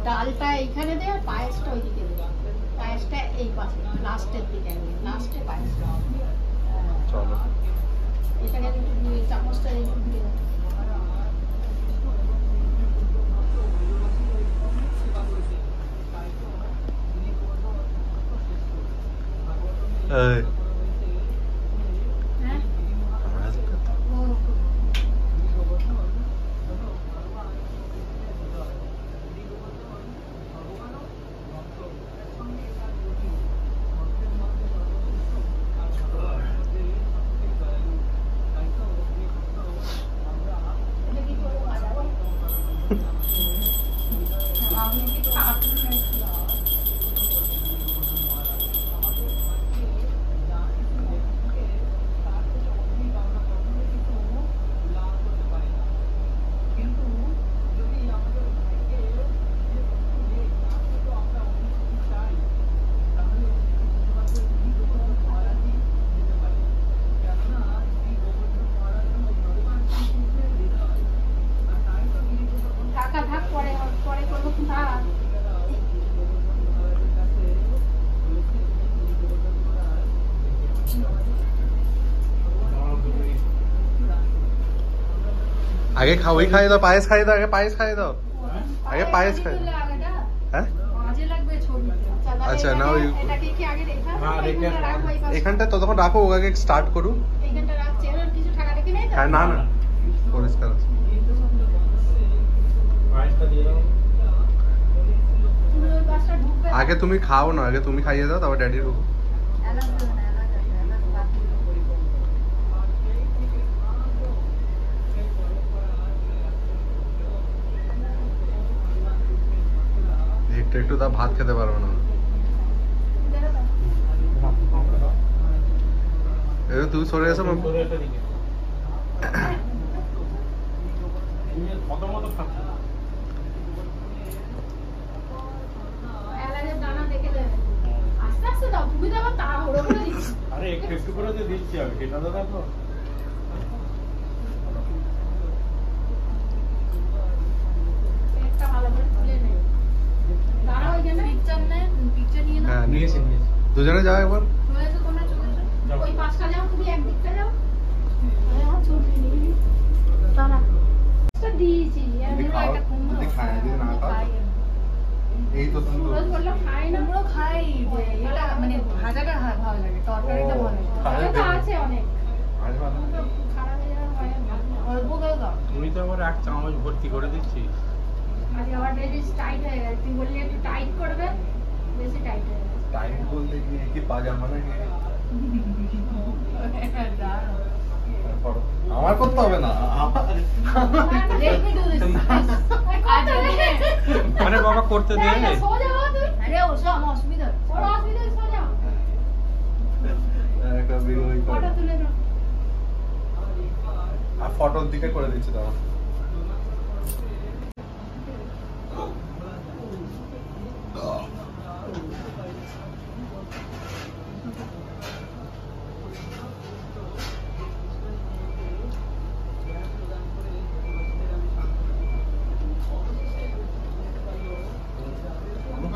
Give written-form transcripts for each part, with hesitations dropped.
ডালটা এইখানে দে আর পায়েসটা ওইদিকে দে। পায়েসটা এই পাশে লাস্টের দিকে লাস্টে পায়েসটা। চলো এটাকে একটু চামচটা একটু দিয়ে দাও। এই হ্যাঁ আগে ওই খাইয়ে দাও, পায়েস খাইয়ে দাও, আগে পায়েস খাইয়ে দাও, আগে পায়েস খাইয়ে দাও। হ্যাঁ আচ্ছা না ওই এখানটা ততক্ষণ রাখো, ওকে স্টার্ট করুক। হ্যাঁ না না পরিষ্কার আছে। আগে তুমি খাও না, আগে তুমি খাইয়ে দাও তারপর ড্যাডি ঢুকো। একটু একটু তা ভাত খেতে পারবো না। তুই সরে এসো আরে একটু একটু করে তো দিচ্ছি আমি, সেটা তো দেখো। দুজনে যাও একবার। এই তো মানে ভাজাটা ভালো লাগে, তরকারিটা ভালো আছে অনেক। তুই তো আবার এক চামচ ভর্তি করে দিচ্ছিস। আজ আবার বেশি টাইট হয়ে গেছে, তুই বললি একটু টাইট করবে, বেশি টাইট হয়ে গেছে। টাইট বলতে কি পাজামা নাকি? আমার করতে হবে না, আরে বাবা করতে দে। আরে ওসব আমার অসুবিধা, সোজা একটা ভিডিও ফটো তুলে দাও। আর ফটোর দিকে করে দিচ্ছি দাও।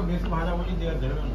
বেশি ভাজা ভুজি দেওয়া যাবে না।